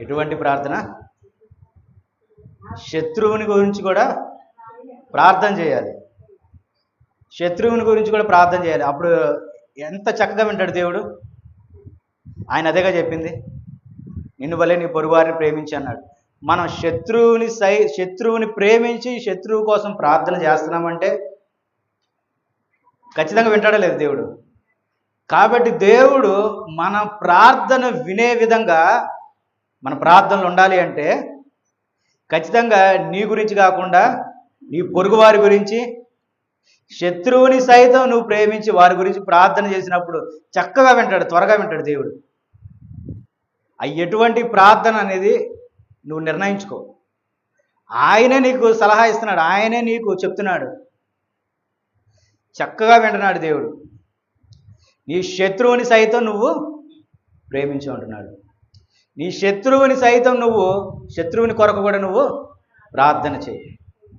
ఎటువంటి ప్రార్థన? శత్రువుని గురించి కూడా ప్రార్థన చేయాలి. శత్రువుని గురించి కూడా ప్రార్థన చేయాలి. అప్పుడు ఎంత చక్కగా వింటాడు దేవుడు. ఆయన అదేగా చెప్పింది, నిన్ను వల్లే నీ పొరుగువారిని ప్రేమించి అన్నాడు. మనం శత్రువుని ప్రేమించి శత్రువు కోసం ప్రార్థన చేస్తున్నామంటే ఖచ్చితంగా వింటాడా లేదు దేవుడు. కాబట్టి దేవుడు మన ప్రార్థన వినే విధంగా మన ప్రార్థనలు ఉండాలి అంటే ఖచ్చితంగా నీ గురించి కాకుండా నీ పొరుగువారి గురించి, శత్రువుని సైతం నువ్వు ప్రేమించి వారి గురించి ప్రార్థన చేసినప్పుడు చక్కగా వింటాడు, త్వరగా వింటాడు దేవుడు. ఎటువంటి ప్రార్థన అనేది నువ్వు నిర్ణయించుకో. ఆయనే నీకు సలహా ఇస్తున్నాడు, ఆయనే నీకు చెప్తున్నాడు. చక్కగా వింటున్నాడు దేవుడు. నీ శత్రువుని సైతం నువ్వు ప్రేమించి ఉంటున్నాడు. నీ శత్రువుని సైతం శత్రువుని కొరకు కూడా నువ్వు ప్రార్థన చేయి.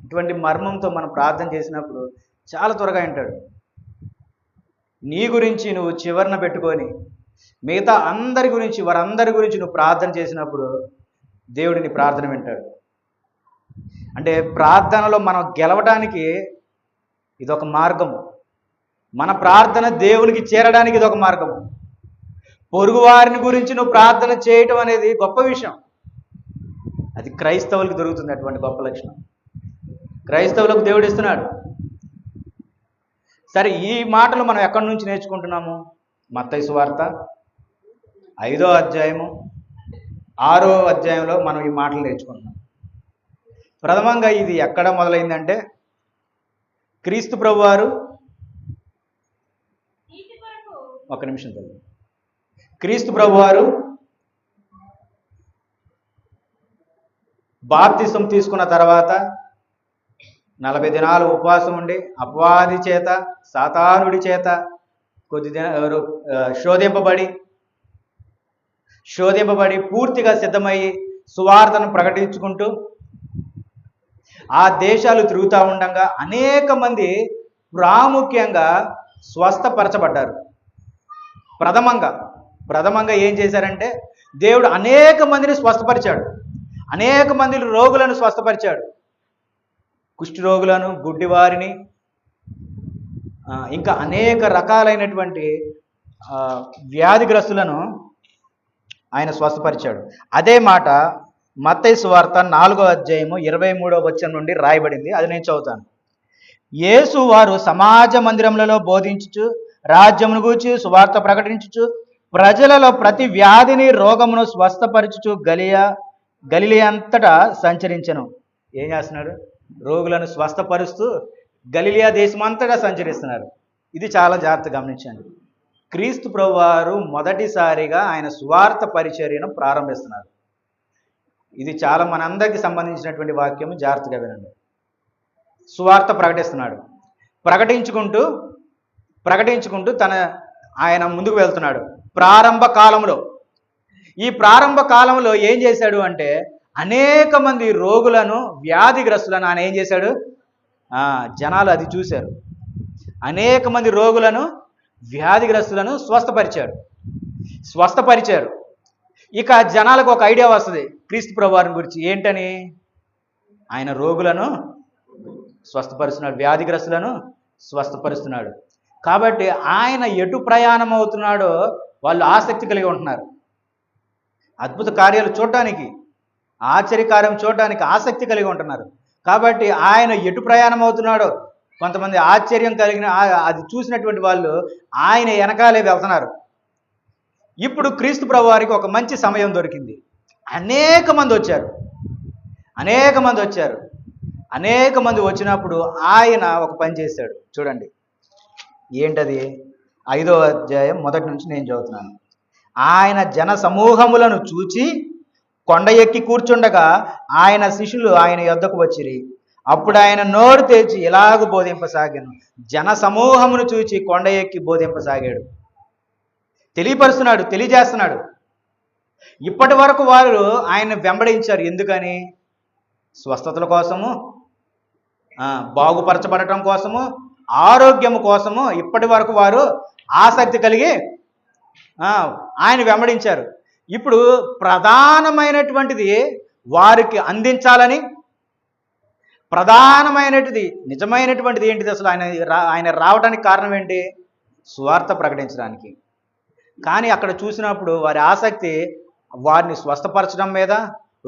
ఇటువంటి మర్మంతో మనం ప్రార్థన చేసినప్పుడు చాలా త్వరగా వింటాడు. నీ గురించి నువ్వు చివరన పెట్టుకొని మిగతా వారందరి గురించి నువ్వు ప్రార్థన చేసినప్పుడు దేవుడు నీ ప్రార్థన వింటాడు. అంటే ప్రార్థనలో మనం గెలవడానికి ఇదొక మార్గము. మన ప్రార్థన దేవునికి చేరడానికి ఇదొక మార్గము. పొరుగువారిని గురించి నువ్వు ప్రార్థన చేయటం అనేది గొప్ప విషయం. అది క్రైస్తవులకు దొరుకుతుంది. అటువంటి గొప్ప లక్షణం క్రైస్తవులకు దేవుడు ఇస్తున్నాడు. సరే, ఈ మాటలు మనం ఎక్కడి నుంచి నేర్చుకుంటున్నాము? మత్తయి సువార్త 5వ అధ్యాయము 6వ అధ్యాయంలో మనం ఈ మాటలు నేర్చుకుంటున్నాం. ప్రథమంగా ఇది ఎక్కడ మొదలైందంటే క్రీస్తు ప్రభువారు క్రీస్తు ప్రభువారు బాప్తిసం తీసుకున్న తర్వాత 40 దినాలు ఉపవాసం ఉండి అపవాది చేత, సాతానుడి చేత శోధింపబడి పూర్తిగా సిద్ధమయ్యి సువార్తను ప్రకటించుకుంటూ ఆ దేశాలు తిరుగుతూ ఉండగా అనేక మంది ప్రాముఖ్యంగా స్వస్థపరచబడ్డారు. ప్రథమంగా ఏం చేశారంటే దేవుడు అనేక మందిని స్వస్థపరిచాడు. అనేక మంది రోగులను స్వస్థపరిచాడు. కుష్టి రోగులను, గుడ్డివారిని, ఇంకా అనేక రకాలైనటువంటి వ్యాధిగ్రస్తులను ఆయన స్వస్థపరిచాడు. అదే మాట మత్తయి సువార్త 4వ అధ్యాయము 23వ వచనం నుండి రాయబడింది. అది నేను చదువుతాను. యేసు వారు సమాజ మందిరములలో బోధించుచు, రాజ్యమును గూర్చి సువార్త ప్రకటించుచు, ప్రజలలో ప్రతి వ్యాధిని రోగమును స్వస్థపరచుచు గలిలయ అంతటా సంచరించెను. ఏం చేస్తున్నాడు? రోగులను స్వస్థపరుస్తూ గలిలియా దేశమంతటా సంచరిస్తున్నారు. ఇది చాలా జాగ్రత్తగా గమనించండి. క్రీస్తు ప్రభువారు మొదటిసారిగా ఆయన సువార్త పరిచర్యను ప్రారంభిస్తున్నారు. ఇది చాలా మనందరికీ సంబంధించినటువంటి వాక్యము. జాగ్రత్తగా వినండి. సువార్త ప్రకటిస్తున్నాడు. ప్రకటించుకుంటూ ఆయన ముందుకు వెళ్తున్నాడు. ఈ ప్రారంభ కాలంలో ఏం చేశాడు అంటే అనేక మంది రోగులను, వ్యాధిగ్రస్తులను ఆయన ఏం చేశాడు? జనాలు అది చూశారు. అనేక మంది రోగులను, వ్యాధిగ్రస్తులను స్వస్థపరిచారు. ఇక జనాలకు ఒక ఐడియా వస్తుంది క్రీస్తు ప్రభువారిని గురించి. ఏంటని? ఆయన రోగులను స్వస్థపరుస్తున్నాడు, వ్యాధిగ్రస్తులను స్వస్థపరుస్తున్నాడు. కాబట్టి ఆయన ఎటు ప్రయాణం అవుతున్నాడో వాళ్ళు ఆసక్తి కలిగి ఉంటున్నారు. అద్భుత కార్యాలు చూడటానికి, ఆశ్చర్యకార్యం చూడటానికి ఆసక్తి కలిగి ఉంటున్నారు. కాబట్టి ఆయన ఎటు ప్రయాణం అవుతున్నాడో కొంతమంది ఆశ్చర్యం కలిగిన అది చూసినటువంటి వాళ్ళు ఆయన వెనకాలే వెళ్తున్నారు. ఇప్పుడు క్రీస్తు ప్రభువారికి ఒక మంచి సమయం దొరికింది. అనేక మంది వచ్చినప్పుడు ఆయన ఒక పని చేశాడు. చూడండి ఏంటది? 5వ అధ్యాయం మొదటి నుంచి నేను చదువుతున్నాను. ఆయన జన సమూహములను చూచి కొండ ఎక్కి కూర్చుండగా ఆయన శిష్యులు ఆయన యొద్దకు వచ్చిరి. అప్పుడు ఆయన నోరు తెరిచి ఇలాగ బోధింపసాగాను. జన సమూహమును చూచి కొండ ఎక్కి బోధింపసాగాడు. తెలియజేస్తున్నాడు. ఇప్పటి వరకు వారు ఆయన వెంబడించారు. ఎందుకని? స్వస్థతల కోసము, బాగుపరచబడటం కోసము, ఆరోగ్యము కోసము ఇప్పటి వరకు వారు ఆసక్తి కలిగి ఆయన వెంబడించారు. ఇప్పుడు ప్రధానమైనటువంటిది వారికి అందించాలని, ప్రధానమైనటిది నిజమైనటువంటిది ఏంటిది అసలు? ఆయన రావడానికి కారణం ఏంటి? సువార్త ప్రకటించడానికి. కానీ అక్కడ చూసినప్పుడు వారి ఆసక్తి వారిని స్వస్థపరచడం మీద,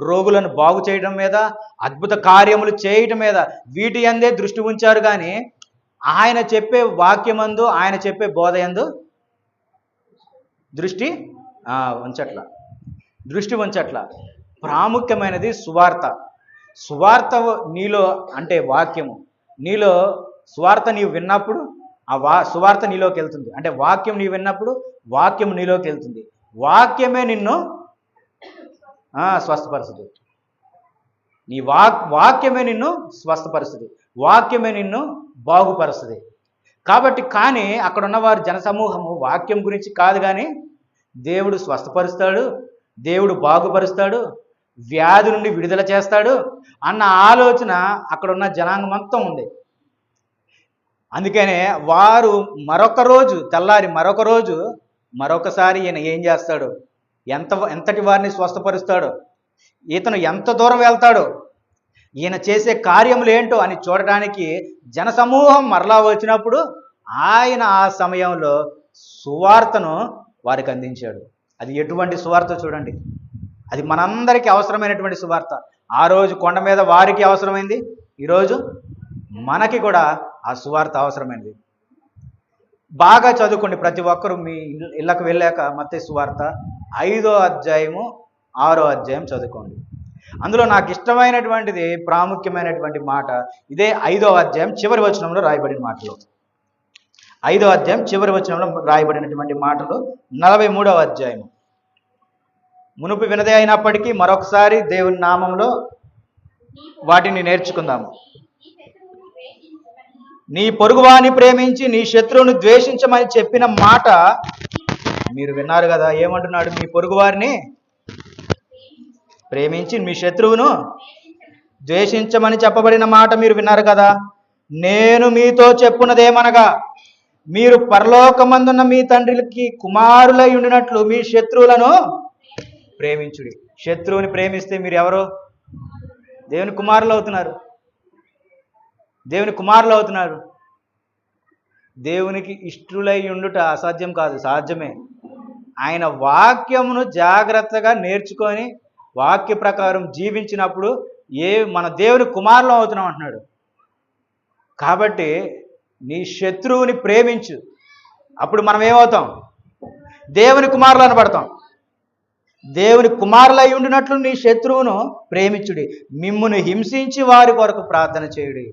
రోగులను బాగు చేయడం మీద, అద్భుత కార్యములు చేయటం మీద, వీటి అందే దృష్టి ఉంచారు. కానీ ఆయన చెప్పే వాక్యమందు, ఆయన చెప్పే బోధ యందు దృష్టి ఉంచట్ల. ప్రాముఖ్యమైనది సువార్త. సువార్త నీలో అంటే వాక్యము, నీలో సువార్త నీవు విన్నప్పుడు సువార్త నీలోకి వెళ్తుంది. అంటే వాక్యం నీవు విన్నప్పుడు వాక్యం నీలోకి వెళ్తుంది. వాక్యమే నిన్ను స్వస్థపరుస్తుంది. నీ వాక్యమే నిన్ను స్వస్థపరుస్తుంది, వాక్యమే నిన్ను బాగుపరుస్తుంది. కాబట్టి కానీ అక్కడ ఉన్నవారు జనసమూహము వాక్యం గురించి కాదు, కానీ దేవుడు స్వస్థపరుస్తాడు, దేవుడు బాగుపరుస్తాడు, వ్యాధి నుండి విడుదల చేస్తాడు అన్న ఆలోచన అక్కడ ఉన్న జనాంగం అంతా ఉంది. అందుకనే వారు తెల్లారి మరొకసారి ఈయన ఏం చేస్తాడు, ఎంతటి వారిని స్వస్థపరుస్తాడో, ఇతను ఎంత దూరం వెళ్తాడో, ఈయన చేసే కార్యములు ఏంటో అని చూడటానికి జనసమూహం మరలా వచ్చినప్పుడు ఆయన ఆ సమయంలో సువార్తను వారికి అందించాడు. అది ఎటువంటి సువార్త చూడండి, అది మనందరికీ అవసరమైనటువంటి సువార్త. ఆ రోజు కొండ మీద వారికి అవసరమైంది, ఈరోజు మనకి కూడా ఆ సువార్త అవసరమైనది. బాగా చదువుకోండి ప్రతి ఒక్కరు, మీ ఇళ్ళకు వెళ్ళాక మత్తయి సువార్త 5వ అధ్యాయము 6వ అధ్యాయం చదువుకోండి. అందులో నాకు ఇష్టమైనటువంటిది ప్రాముఖ్యమైనటువంటి మాట ఇదే 5వ అధ్యాయం చివరి వచనంలో రాయబడిన మాటలు. 5వ అధ్యాయం చివరి వచనంలో రాయబడినటువంటి మాటలు 43వ అధ్యాయం. మునుపు వినదే అయినప్పటికీ మరొకసారి దేవుని నామంలో వాటిని నేర్చుకుందాము. నీ పొరుగువాని ప్రేమించి నీ శత్రువును ద్వేషించమని చెప్పిన మాట మీరు విన్నారు కదా. ఏమంటున్నాడు? మీ పొరుగువారిని ప్రేమించి మీ శత్రువును ద్వేషించమని చెప్పబడిన మాట మీరు విన్నారు కదా. నేను మీతో చెప్పున్నదేమనగా, మీరు పరలోకమందున్న మీ తండ్రికి కుమారులై ఉండినట్లు మీ శత్రువులను ప్రేమించుడి. శత్రువుని ప్రేమిస్తే మీరు ఎవరు? దేవుని కుమారులు అవుతున్నారు. దేవునికి ఇష్టలై ఉండుట అసాధ్యం కాదు, సాధ్యమే. ఆయన వాక్యమును జాగ్రత్తగా నేర్చుకొని వాక్య ప్రకారం జీవించినప్పుడు మన దేవుని కుమారులు అవుతున్నాం అంటున్నాడు. కాబట్టి నీ శత్రువుని ప్రేమించు, అప్పుడు మనం ఏమవుతాం? దేవుని కుమారులు అనబడతాం. దేవుని కుమారులై ఉండినట్లు నీ శత్రువును ప్రేమించుడి. మిమ్మును హింసించి వారి కొరకు ప్రార్థన చేయుడి.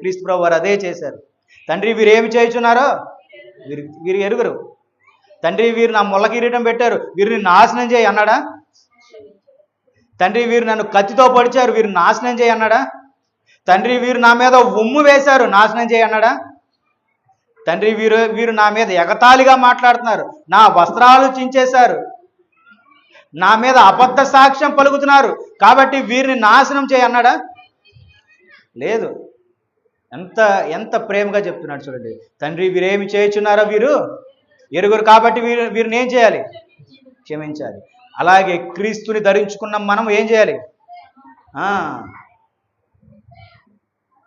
క్రీస్తు ప్రభు వారు అదే చేశారు. తండ్రి వీరేమి చేయుచున్నారో వీరు ఎరుగరు. తండ్రి వీరు నా ముళ్ళ కిరీటం పెట్టారు, వీరిని నాశనం చేయి అన్నాడా? తండ్రి వీరు నన్ను కత్తితో పొడిచారు, వీరు నాశనం చేయి అన్నాడా? తండ్రి వీరు నా మీద ఉమ్ము వేశారు, నాశనం చేయి అన్నాడా? తండ్రి వీరు నా మీద ఎగతాళిగా మాట్లాడుతున్నారు, నా వస్త్రాలు చించేశారు, నా మీద అబద్ధ సాక్ష్యం పలుకుతున్నారు, కాబట్టి వీరిని నాశనం చేయి అన్నాడా? లేదు. ఎంత ప్రేమగా చెప్తున్నాడు చూడండి. తండ్రి వీరేమి చేయుచున్నారో వీరు ఎరుగురు, కాబట్టి వీరిని ఏం చేయాలి? క్షమించాలి. అలాగే క్రీస్తుని ధరించుకున్న మనం ఏం చేయాలి?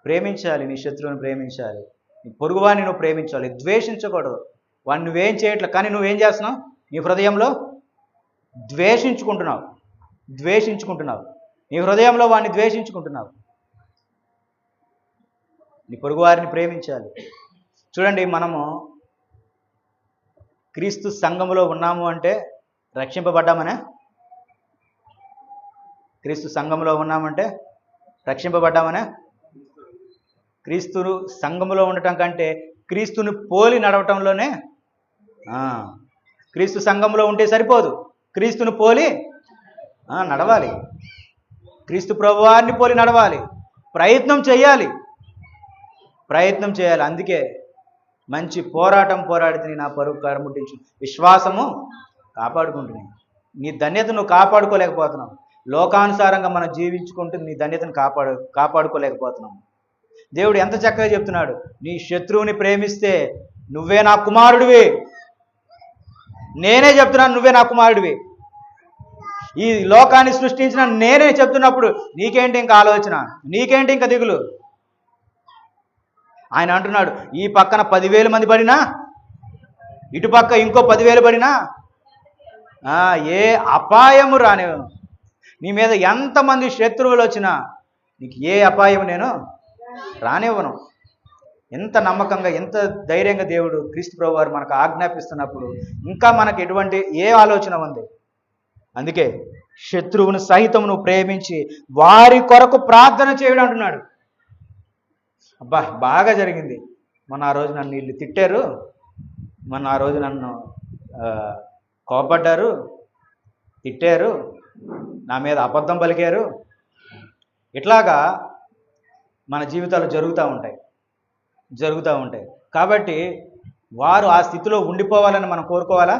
ప్రేమించాలి. నీ శత్రువుని ప్రేమించాలి, నీ పొరుగువాన్ని నువ్వు ప్రేమించాలి, ద్వేషించకూడదు. వాడిని నువ్వేం చేయట్లేదు, కానీ నువ్వేం చేస్తున్నావు? నీ హృదయంలో ద్వేషించుకుంటున్నావు. నీ హృదయంలో వాడిని ద్వేషించుకుంటున్నావు. నీ పొరుగువారిని ప్రేమించాలి. చూడండి, మనము క్రీస్తు సంఘములో ఉన్నాము అంటే రక్షింపబడ్డామనే. క్రీస్తు సంఘములో ఉన్నామంటే రక్షింపబడ్డామనే. క్రీస్తును సంఘములో ఉండటం కంటే క్రీస్తుని పోలి నడవటంలోనే. క్రీస్తు సంఘంలో ఉంటే సరిపోదు, క్రీస్తుని పోలి నడవాలి. క్రీస్తు ప్రభువారిని పోలి నడవాలి. ప్రయత్నం చేయాలి. అందుకే మంచి పోరాడితే నా పరుగు కరముట్టించు, విశ్వాసము కాపాడుకుంటున్నాయి. నీ ధన్యతను నువ్వు కాపాడుకోలేకపోతున్నావు. లోకానుసారంగా మనం జీవించుకుంటూ నీ ధన్యతను కాపాడుకోలేకపోతున్నాం. దేవుడు ఎంత చక్కగా చెప్తున్నాడు. నీ శత్రువుని ప్రేమిస్తే నువ్వే నా కుమారుడివి, నేనే చెప్తున్నాను, నువ్వే నా కుమారుడివి, ఈ లోకాన్ని సృష్టించిన నేనే చెప్తున్నప్పుడు నీకేంటి ఇంకా ఆలోచన, నీకేంటి ఇంకా దిగులు? ఆయన అంటున్నాడు, ఈ పక్కన 10,000 మంది పడినా, ఇటుపక్క ఇంకో 10,000 పడినా ఏ అపాయము రానివ్వను. నీ మీద ఎంతమంది శత్రువులు వచ్చినా నీకు ఏ అపాయం నేను రానివ్వను. ఎంత నమ్మకంగా, ఎంత ధైర్యంగా దేవుడు క్రీస్తు ప్రభువు వారు మనకు ఆజ్ఞాపిస్తున్నప్పుడు ఇంకా మనకు ఎటువంటి ఏ ఆలోచన ఉంది? అందుకే శత్రువును సహితం నువ్వు ప్రేమించి వారి కొరకు ప్రార్థన చేయడం అంటున్నాడు. అబ్బా, బాగా జరిగింది. మొన్న ఆ రోజు నన్ను వీళ్ళు తిట్టారు, మొన్న ఆ రోజు నన్ను కోపడ్డారు, తిట్టారు, నా మీద అబద్ధం పలికారు. ఇట్లాగా మన జీవితాలు జరుగుతూ ఉంటాయి. కాబట్టి వారు ఆ స్థితిలో ఉండిపోవాలని మనం కోరుకోవాలా?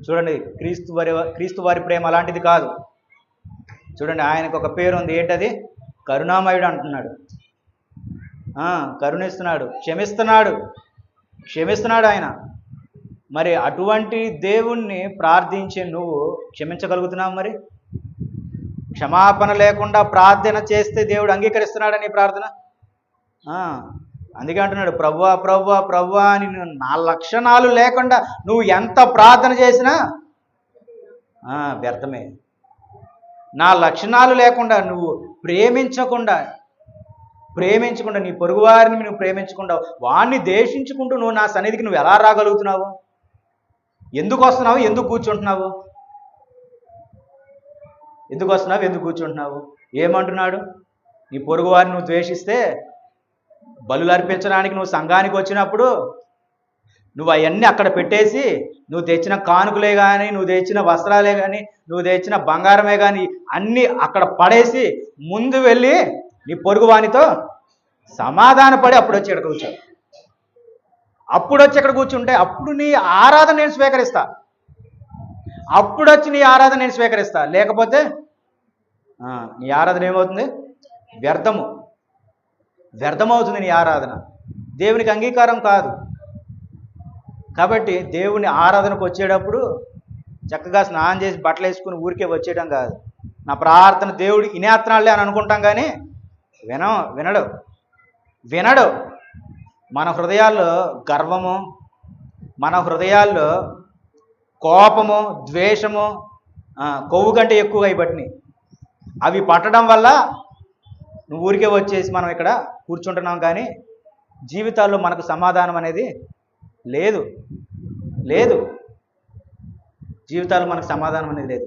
చూడండి, క్రీస్తు వారి ప్రేమ అలాంటిది కాదు. చూడండి, ఆయనకు ఒక పేరు ఉంది. ఏంటది? కరుణామయుడు అంటున్నాడు. కరుణిస్తున్నాడు, క్షమిస్తున్నాడు ఆయన. మరి అటువంటి దేవుణ్ణి ప్రార్థించే నువ్వు క్షమించగలుగుతున్నావు? మరి క్షమాపణ లేకుండా ప్రార్థన చేస్తే దేవుడు అంగీకరిస్తున్నాడని ప్రార్థన? అందుకే అంటున్నాడు, ప్రభువా ప్రభువా ప్రభువా అని. నా లక్షణాలు లేకుండా నువ్వు ఎంత ప్రార్థన చేసినా వ్యర్థమే. నా లక్షణాలు లేకుండా నువ్వు ప్రేమించకుండా నీ పొరుగువారిని నువ్వు ప్రేమించకుండా, వాడిని ద్వేషించుకుంటూ నువ్వు నా సన్నిధికి నువ్వు ఎలా రాగలుగుతున్నావు? ఎందుకు వస్తున్నావు? ఎందుకు కూర్చుంటున్నావు? ఏమంటున్నాడు? నీ పొరుగువారిని నువ్వు ద్వేషిస్తే, బలులు అర్పించడానికి నువ్వు సంఘానికి వచ్చినప్పుడు నువ్వు అవన్నీ అక్కడ పెట్టేసి, నువ్వు తెచ్చిన కానుకలే కానీ, నువ్వు తెచ్చిన వస్త్రాలే కానీ, నువ్వు తెచ్చిన బంగారమే కానీ అన్నీ అక్కడ పడేసి ముందు వెళ్ళి నీ పొరుగువానితో సమాధానపడి అప్పుడు వచ్చి ఇక్కడ కూర్చుంటే అప్పుడు నీ ఆరాధన నేను స్వీకరిస్తా. లేకపోతే నీ ఆరాధన ఏమవుతుంది? వ్యర్థమవుతుంది నీ ఆరాధన. దేవునికి అంగీకారం కాదు. కాబట్టి దేవుని ఆరాధనకు వచ్చేటప్పుడు చక్కగా స్నానం చేసి బట్టలు వేసుకుని ఊరికే వచ్చేయడం కాదు. నా ప్రార్థన దేవుడు ఇనేత్నాళ్ళే అని అనుకుంటాం, కానీ వినడు. మన హృదయాల్లో గర్వము, మన హృదయాల్లో కోపము, ద్వేషము, కొవ్వు కంటే ఎక్కువగా పట్టినాయి. అవి పట్టడం వల్ల నువ్వు ఊరికే వచ్చేసి మనం ఇక్కడ కూర్చుంటున్నాం, కానీ జీవితాల్లో మనకు సమాధానం అనేది లేదు. జీవితాల్లో మనకు సమాధానం అనేది లేదు.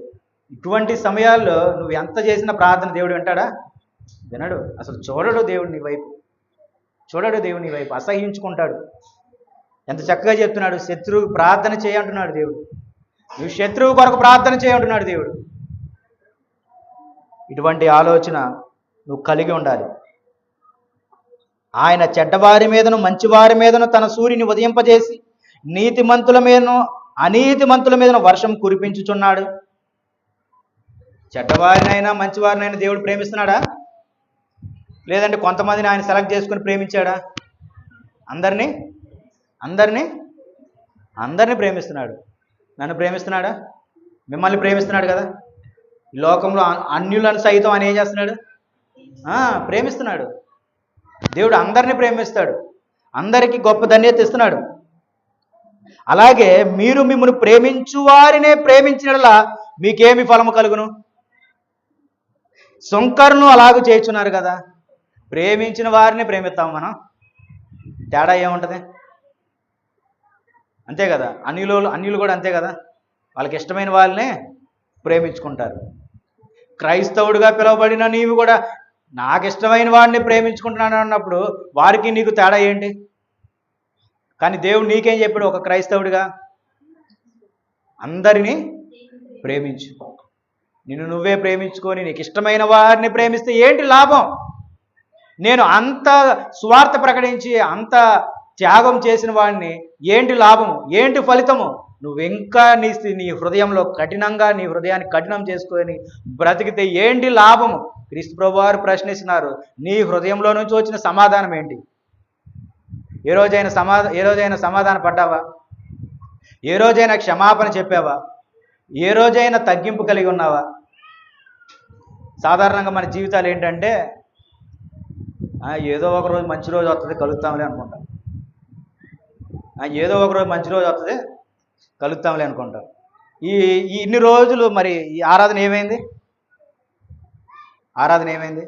ఇటువంటి సమయాల్లో నువ్వు ఎంత చేసిన ప్రార్థన దేవుడు వింటాడా? వినడు. అసలు చూడడు దేవుని వైపు, అసహించుకుంటాడు. ఎంత చక్కగా చెప్తున్నాడు, శత్రువు ప్రార్థన చేయంటున్నాడు దేవుడు. నువ్వు శత్రువు కొరకు ప్రార్థన చేయంటున్నాడు దేవుడు. ఇటువంటి ఆలోచన నువ్వు కలిగి ఉండాలి. ఆయన చెడ్డవారి మీదను మంచివారి మీదను తన సూర్యుని ఉదయింపజేసి నీతిమంతుల మీదను అనీతిమంతుల మీదను వర్షం కురిపించుచున్నాడు. చెడ్డవారినైనా మంచివారినైనా దేవుడు ప్రేమిస్తున్నాడా? లేదంటే కొంతమందిని ఆయన సెలెక్ట్ చేసుకుని ప్రేమించాడా? అందరినీ ప్రేమిస్తున్నాడు. నన్ను ప్రేమిస్తున్నాడా? మిమ్మల్ని ప్రేమిస్తున్నాడు కదా. ఈ లోకంలో అన్యులను సైతం ఆయన ఏం చేస్తున్నాడు? ప్రేమిస్తున్నాడు. దేవుడు అందరినీ ప్రేమిస్తాడు, అందరికీ గొప్ప ధన్యత ఇస్తున్నాడు. అలాగే మీరు మిమ్మల్ని ప్రేమించు వారినే ప్రేమించినలా మీకేమి ఫలము కలుగును? సుంకరును అలాగూ చేయుచున్నారు కదా. ప్రేమించిన వారిని ప్రేమిస్తాం మనం, తేడా ఏముంటుంది? అంతే కదా. అన్యులు కూడా అంతే కదా, వాళ్ళకి ఇష్టమైన వాళ్ళనే ప్రేమించుకుంటారు. క్రైస్తవుడిగా పిలువబడిన నీవు కూడా నాకు ఇష్టమైన వాడిని ప్రేమించుకుంటున్నాను అన్నప్పుడు వారికి నీకు తేడా ఏంటి? కానీ దేవుడు నీకేం చెప్పాడు? ఒక క్రైస్తవుడిగా అందరినీ ప్రేమించు. నిన్ను నువ్వే ప్రేమించుకొని నీకు ఇష్టమైన వారిని ప్రేమిస్తే ఏంటి లాభం? నేను అంత స్వార్థ ప్రకటించి అంత త్యాగం చేసిన వాడిని ఏంటి లాభము, ఏంటి ఫలితము? నువ్వు ఇంకా నీ హృదయంలో కఠినంగా నీ హృదయాన్ని కఠినం చేసుకొని బ్రతికితే ఏంటి లాభము? క్రీస్తు ప్రభువారు ప్రశ్నిస్తున్నారు, నీ హృదయంలో నుంచి వచ్చిన సమాధానం ఏంటి? ఏ రోజైనా సమాధాన పడ్డావా? ఏ రోజైనా క్షమాపణ చెప్పావా? ఏ రోజైనా తగ్గింపు కలిగి ఉన్నావా? సాధారణంగా మన జీవితాలు ఏంటంటే ఏదో ఒక రోజు మంచి రోజు వస్తుంది కలుగుతాంలే అనుకుంటాం. ఏదో ఒక రోజు మంచి రోజు వస్తుంది కలుగుతాంలే అనుకుంటాం. ఈ ఇన్ని రోజులు మరి ఈ ఆరాధన ఏమైంది? ఆరాధన ఏమైంది?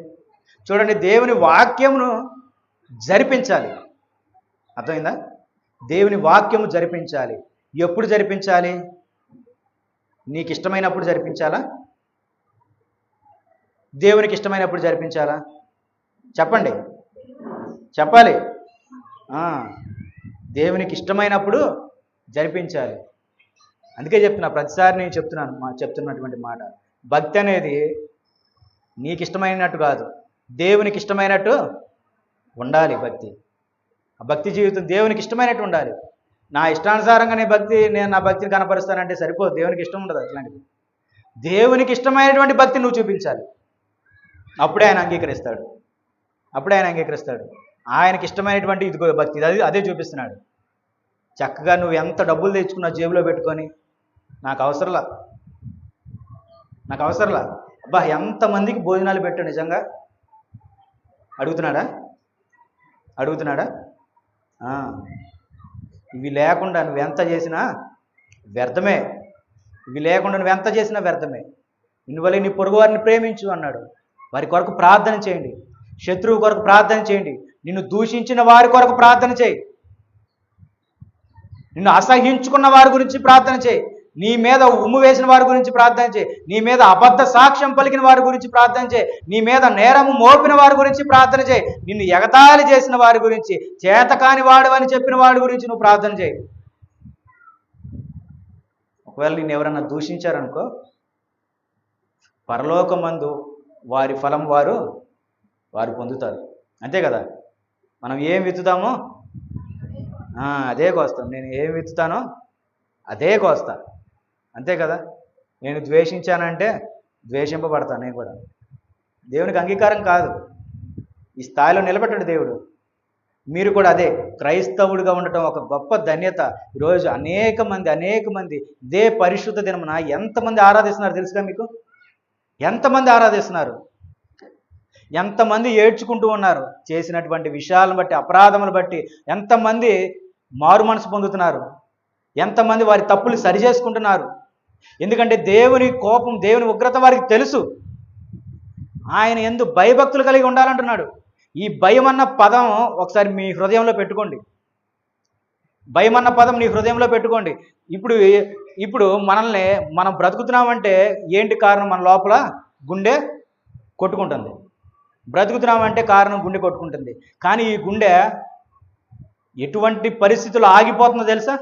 చూడండి, దేవుని వాక్యమును జరిపించాలి. అర్థమైందా? దేవుని వాక్యము జరిపించాలి. ఎప్పుడు జరిపించాలి? నీకు ఇష్టమైనప్పుడు జరిపించాలా? దేవునికి ఇష్టమైనప్పుడు జరిపించాలా? చెప్పండి, చెప్పాలి. దేవునికి ఇష్టమైనప్పుడు జరిపించాలి. అందుకే చెప్తున్నా, ప్రతిసారి నేను చెప్తున్నటువంటి మాట, భక్తి అనేది నీకు ఇష్టమైనట్టు కాదు, దేవునికి ఇష్టమైనట్టు ఉండాలి. ఆ భక్తి జీవితం దేవునికి ఇష్టమైనట్టు ఉండాలి. నా ఇష్టానుసారంగా నేను నా భక్తిని కనపరుస్తానంటే సరిపోదు. దేవునికి ఇష్టం ఉండదు అట్లాంటిది. దేవునికి ఇష్టమైనటువంటి భక్తిని నువ్వు చూపించాలి. అప్పుడే ఆయన అంగీకరిస్తాడు. ఆయనకి ఇష్టమైనటువంటి ఇదిగో భక్తి, అదే చూపిస్తున్నాడు. చక్కగా నువ్వు ఎంత డబ్బులు తెచ్చుకున్నా జేబులో పెట్టుకొని నాకు అవసరంలా అబ్బా ఎంతమందికి భోజనాలు పెట్టు నిజంగా అడుగుతున్నాడా? ఇవి లేకుండా నువ్వెంత చేసినా వ్యర్థమే. ఇందువల్ల నీ పొరుగు వారిని ప్రేమించు అన్నాడు. వారి కొరకు ప్రార్థన చేయండి. శత్రువు కొరకు ప్రార్థన చేయండి. నిన్ను దూషించిన వారి కొరకు ప్రార్థన చేయి. నిన్ను అసహించుకున్న వారి గురించి ప్రార్థన చేయి. నీ మీద ఉమ్ము వేసిన వారి గురించి ప్రార్థన చేయి. నీ మీద అబద్ధ సాక్ష్యం పలికిన వారి గురించి ప్రార్థన చేయి. నీ మీద నేరము మోపిన వారి గురించి ప్రార్థన చేయి. నిన్ను ఎగతాళి చేసిన వారి గురించి, చేతకాని వాడు అని చెప్పిన వాడి గురించి నువ్వు ప్రార్థన చేయి. ఒకవేళ నిన్ను ఎవరన్నా దూషించారనుకో, పరలోకమందు వారి ఫలం వారు పొందుతారు. అంతే కదా? మనం ఏం విత్తుతామో అదే కోస్తాం. నేను ఏం విత్తుతానో అదే కోస్తా. అంతే కదా? నేను ద్వేషించానంటే ద్వేషింపబడతాను నేను కూడా. దేవునికి అంగీకారం కాదు. ఈ స్థాయిలో నిలబెట్టాడు దేవుడు. మీరు కూడా అదే క్రైస్తవుడిగా ఉండటం ఒక గొప్ప ధన్యత. ఈరోజు అనేక మంది ఇదే పరిశుద్ధ దినమున ఎంతమంది ఆరాధిస్తున్నారు తెలుసుగా మీకు? ఎంతమంది ఆరాధిస్తున్నారు? ఎంతమంది ఏడ్చుకుంటూ ఉన్నారు? చేసినటువంటి విషయాలను బట్టి, అపరాధములు బట్టి ఎంతమంది మారు మనసు పొందుతున్నారు? ఎంతమంది వారి తప్పులు సరిచేసుకుంటున్నారు? ఎందుకంటే దేవుని కోపం, దేవుని ఉగ్రత వారికి తెలుసు. ఆయన యందు భయభక్తులు కలిగి ఉండాలంటున్నాడు. ఈ భయం అన్న పదం ఒకసారి మీ హృదయంలో పెట్టుకోండి. భయం అన్న పదం నీ హృదయంలో పెట్టుకోండి. ఇప్పుడు మనం బ్రతుకుతున్నామంటే ఏంటి కారణం? మన లోపల గుండె కొట్టుకుంటుంది. బ్రతుకుతున్నామంటే కారణం గుండె కొట్టుకుంటుంది. కానీ ఈ గుండె ఎటువంటి పరిస్థితుల్లో ఆగిపోతుందో తెలుసా?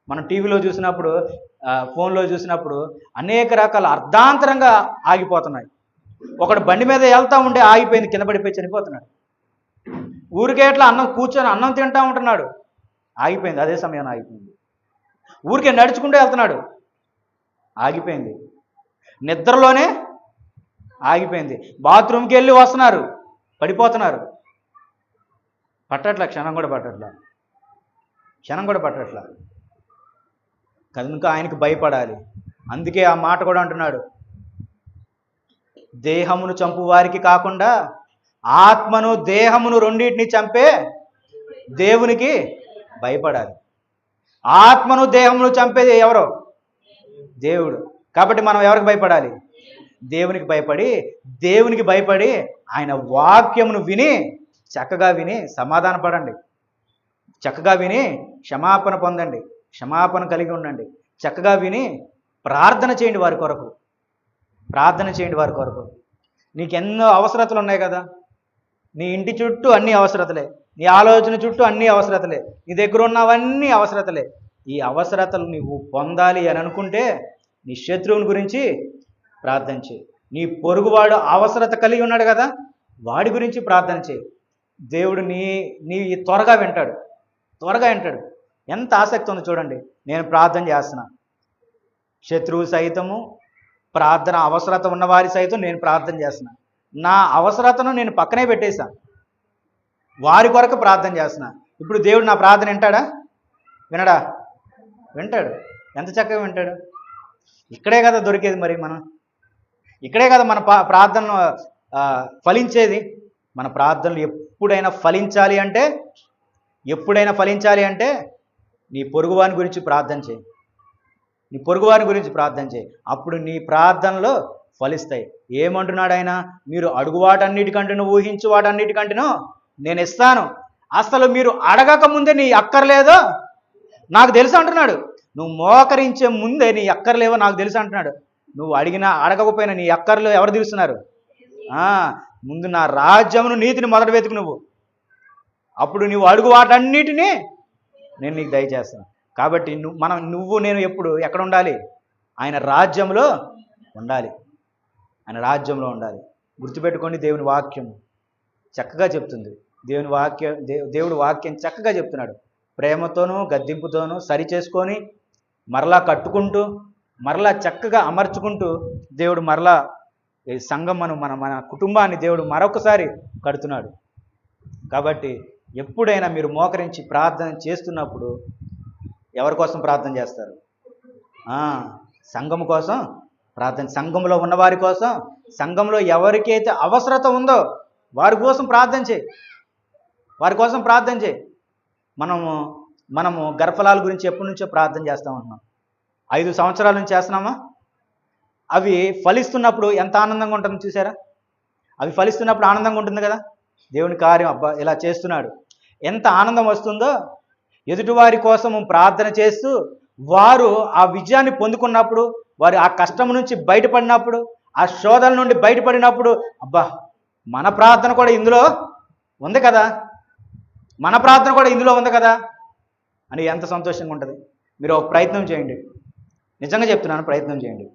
మనం టీవీలో చూసినప్పుడు, ఫోన్లో చూసినప్పుడు అనేక రకాల అర్ధాంతరంగా ఆగిపోతున్నాయి. ఒకడు బండి మీద వెళ్తూ ఉంటే ఆగిపోయింది, కింద పడిపోయి చనిపోతున్నాడు. ఊరికే ఇట్లా కూర్చొని అన్నం తింటా ఉంటున్నాడు, ఆగిపోయింది, అదే సమయాన్ని ఆగిపోయింది. ఊరికే నడుచుకుంటూ వెళ్తున్నాడు, ఆగిపోయింది. నిద్రలోనే ఆగిపోయింది. బాత్రూమ్కి వెళ్ళి వస్తున్నారు, పడిపోతున్నారు. క్షణం కూడా పట్టట్లా. కనుక ఆయనకు భయపడాలి. అందుకే ఆ మాట కూడా అంటున్నాడు, దేహమును చంపు వారికి కాకుండా ఆత్మను దేహమును రెండింటిని చంపే దేవునికి భయపడాలి. ఆత్మను దేహమును చంపేది ఎవరో? దేవుడు. కాబట్టి మనం ఎవరికి భయపడాలి? దేవునికి భయపడి ఆయన వాక్యమును చక్కగా విని సమాధానపడండి. చక్కగా విని క్షమాపణ పొందండి. క్షమాపణ కలిగి ఉండండి. చక్కగా విని ప్రార్థన చేయండి వారి కొరకు. నీకు ఎన్నో అవసరతలు ఉన్నాయి కదా. నీ ఇంటి చుట్టూ అన్ని అవసరతలే, నీ ఆలోచన చుట్టూ అన్ని అవసరతలే, నీ దగ్గర ఉన్నవన్నీ అవసరతలే. ఈ అవసరతలు నీవు పొందాలి అని అనుకుంటే నీ శత్రువుని గురించి ప్రార్థన చేయి. నీ పొరుగువాడు అవసరత కలిగి ఉన్నాడు కదా, వాడి గురించి ప్రార్థన చేయి. దేవుడు నీ త్వరగా వింటాడు. ఎంత ఆసక్తి ఉందో చూడండి. నేను ప్రార్థన చేస్తున్నా, శత్రువు సైతము ప్రార్థన అవసరత ఉన్నవారి సైతం నేను ప్రార్థన చేస్తున్నా. నా అవసరతను నేను పక్కనే పెట్టేశా, వారి కొరకు ప్రార్థన చేస్తున్నా. ఇప్పుడు దేవుడు నా ప్రార్థన వింటాడా? వింటాడు. ఎంత చక్కగా వింటాడు. ఇక్కడే కదా దొరికేది మరి మనం. ఇక్కడే కదా మన ప్రార్థనలు ఫలించేది. మన ప్రార్థనలు ఎప్పుడైనా ఫలించాలి అంటే నీ పొరుగువాని గురించి ప్రార్థన చేయి. నీ పొరుగువాని గురించి ప్రార్థన చేయి. అప్పుడు నీ ప్రార్థనలో ఫలిస్తాయి. ఏమంటున్నాడు ఆయన? మీరు అడుగు వాటన్నిటికంటేనూ, ఊహించు వాటన్నిటికంటేనూ నేను ఇస్తాను. అసలు మీరు అడగక ముందే నీ అక్కర్లేదో నాకు తెలుసు అంటున్నాడు. నువ్వు మోకరించే ముందే నీ అక్కర్లేవో నాకు తెలుసు అంటున్నాడు. నువ్వు అడిగినా అడగకపోయినా నీ అక్కర్లు ఎవరు తీరుస్తున్నారు? ముందు నా రాజ్యమును, నీతిని మొదట వెతుకు నువ్వు. అప్పుడు నువ్వు అడుగు వాటన్నిటినీ నేను నీకు దయచేస్తాను. కాబట్టి నేను ఎప్పుడు ఎక్కడ ఉండాలి? ఆయన రాజ్యంలో ఉండాలి. ఆయన రాజ్యంలో ఉండాలి. గుర్తుపెట్టుకోండి, దేవుని వాక్యం చక్కగా చెప్తుంది. దేవుడు వాక్యం చక్కగా చెప్తున్నాడు. ప్రేమతోనూ గద్దింపుతోనూ సరి చేసుకొని మరలా కట్టుకుంటూ మరలా చక్కగా అమర్చుకుంటూ దేవుడు మరలా ఈ సంఘమును మన కుటుంబాన్ని దేవుడు మరొకసారి కడుతున్నాడు. కాబట్టి ఎప్పుడైనా మీరు మోకరించి ప్రార్థన చేస్తున్నప్పుడు ఎవరి కోసం ప్రార్థన చేస్తారు? సంఘము కోసం ప్రార్థన. సంఘంలో ఉన్నవారి కోసం, సంఘంలో ఎవరికైతే అవసరత ఉందో వారి కోసం ప్రార్థన చేయి. వారి కోసం ప్రార్థన చేయి. మనము గర్భఫలాల గురించి ఎప్పటి నుంచో ప్రార్థన చేస్తూ ఉంటున్నాం. 5 సంవత్సరాల నుంచి చేస్తున్నామా? అవి ఫలిస్తున్నప్పుడు ఎంత ఆనందంగా ఉంటుందో చూసారా? అవి ఫలిస్తున్నప్పుడు ఆనందంగా ఉంటుంది కదా. దేవుని కార్యం అబ్బా ఇలా చేస్తున్నాడు, ఎంత ఆనందం వస్తుందో. ఎదుటివారి కోసము ప్రార్థన చేస్తూ వారు ఆ విజయాన్ని పొందుకున్నప్పుడు, వారు ఆ కష్టం నుంచి బయటపడినప్పుడు, ఆ శోధన నుండి బయటపడినప్పుడు, అబ్బా మన ప్రార్థన కూడా ఇందులో ఉంది కదా, మన ప్రార్థన కూడా ఇందులో ఉంది కదా అని ఎంత సంతోషంగా ఉంటుంది. మీరు ఒక ప్రయత్నం చేయండి. నిజంగా చెప్తున్నాను, ప్రయత్నం చేయండి.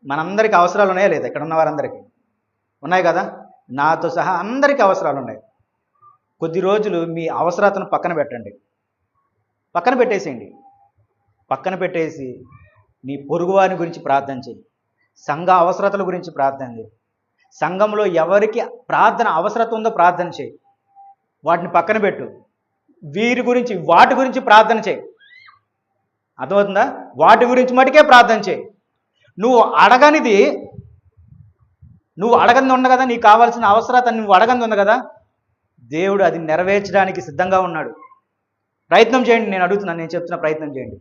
మనందరికీ అవసరాలు ఉన్నాయా లేదా? ఇక్కడ ఉన్న వారందరికీ ఉన్నాయి కదా. నాతో సహా అందరికీ అవసరాలు ఉన్నాయి. కొద్ది రోజులు మీ అవసరతను పక్కన పెట్టండి. పక్కన పెట్టేసేయండి. పక్కన పెట్టేసి నీ పొరుగువారి గురించి ప్రార్థన చేయి. సంఘ అవసరతల గురించి ప్రార్థన చేయి. సంఘంలో ఎవరికి ప్రార్థన అవసరత ఉందో ప్రార్థన చేయి. వాటిని పక్కన పెట్టు. వాటి గురించి ప్రార్థన చేయి. అర్థమవుతుందా? వాటి గురించి మటుకే ప్రార్థన చేయి. నువ్వు అడగనిది ఉంది కదా, నీకు కావాల్సిన అవసరత నువ్వు అడగనిది ఉంది కదా, దేవుడు అది నెరవేర్చడానికి సిద్ధంగా ఉన్నాడు. ప్రయత్నం చేయండి. నేను చెప్తున్న ప్రయత్నం చేయండి.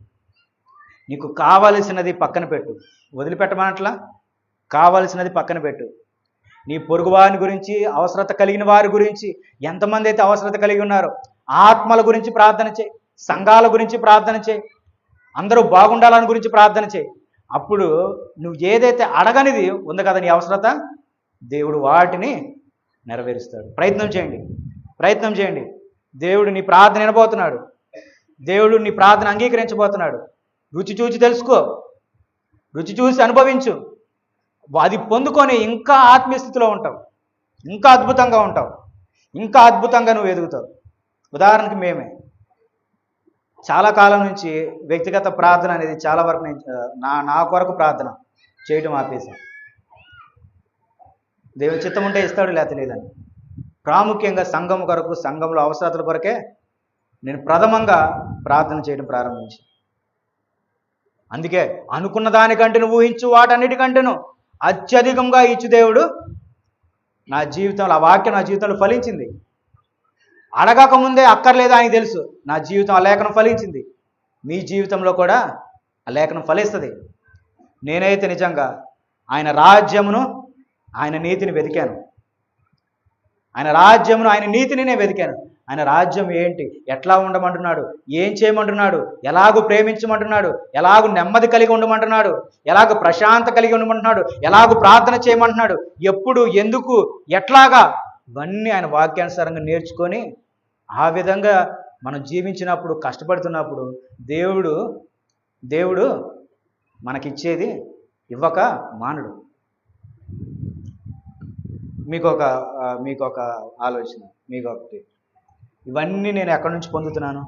నీకు కావలసినది పక్కన పెట్టు. వదిలిపెట్టమనట్లా, కావలసినది పక్కన పెట్టు. నీ పొరుగువారి గురించి, అవసరత కలిగిన వారి గురించి, ఎంతమంది అయితే అవసరత కలిగి ఉన్నారో ఆత్మల గురించి ప్రార్థన చేయి. సంఘాల గురించి ప్రార్థన చేయి. అందరూ బాగుండాలని గురించి ప్రార్థన చేయి. అప్పుడు నువ్వు ఏదైతే అడగనిది ఉంది కదా నీ అవసరత, దేవుడు వాటిని నెరవేరుస్తాడు. ప్రయత్నం చేయండి. దేవుడు నీ ప్రార్థన వినబోతున్నాడు. దేవుడు నీ ప్రార్థన అంగీకరించబోతున్నాడు. రుచి చూసి తెలుసుకో, రుచి చూసి అనుభవించు. అది పొందుకొని ఇంకా ఆత్మీయ స్థితిలో ఉంటావు, ఇంకా అద్భుతంగా ఉంటావు, ఇంకా అద్భుతంగా నువ్వు ఎదుగుతావు. ఉదాహరణకి మేమే చాలా కాలం నుంచి వ్యక్తిగత ప్రార్థన అనేది చాలా వరకు నా కొరకు ప్రార్థన చేయటం ఆపేశాను. దేవుని చిత్తం ఉంటే ఇస్తాడు, లేకపోతే లేదని. ప్రాముఖ్యంగా సంఘం కొరకు, సంఘంలో అవసరతల కొరకే నేను ప్రథమంగా ప్రార్థన చేయడం ప్రారంభించాను. అందుకే అనుకున్న దానికంటేను, ఊహించు వాటన్నిటికంటేను అత్యధికంగా ఇచ్చు దేవుడు నా జీవితంలో, ఆ వాక్యం నా జీవితంలో ఫలించింది. అడగక ముందే అక్కర్లేదు ఆయనకి తెలుసు. నా జీవితం ఆ లేఖనం ఫలించింది. మీ జీవితంలో కూడా ఆ లేఖనం ఫలిస్తుంది. నేనైతే నిజంగా ఆయన రాజ్యమును, ఆయన నీతిని వెతికాను. ఆయన రాజ్యమును, ఆయన నీతిని నేను వెతికాను. ఆయన రాజ్యం ఏంటి, ఎట్లా ఉండమంటున్నాడు, ఏం చేయమంటున్నాడు, ఎలాగూ ప్రేమించమంటున్నాడు, ఎలాగూ నెమ్మది కలిగి ఉండమంటున్నాడు, ఎలాగూ ప్రశాంత కలిగి ఉండమంటున్నాడు, ఎలాగూ ప్రార్థన చేయమంటున్నాడు, ఎప్పుడు, ఎందుకు, ఎట్లాగా, ఇవన్నీ ఆయన వాక్యానుసారంగా నేర్చుకొని ఆ విధంగా మనం జీవించినప్పుడు, కష్టపడుతున్నప్పుడు దేవుడు మనకిచ్చేది ఇవ్వక మానడు. మీకు ఒక ఆలోచన, మీకు ఒకటి, ఇవన్నీ నేను ఎక్కడి నుంచి పొందుతున్నాను?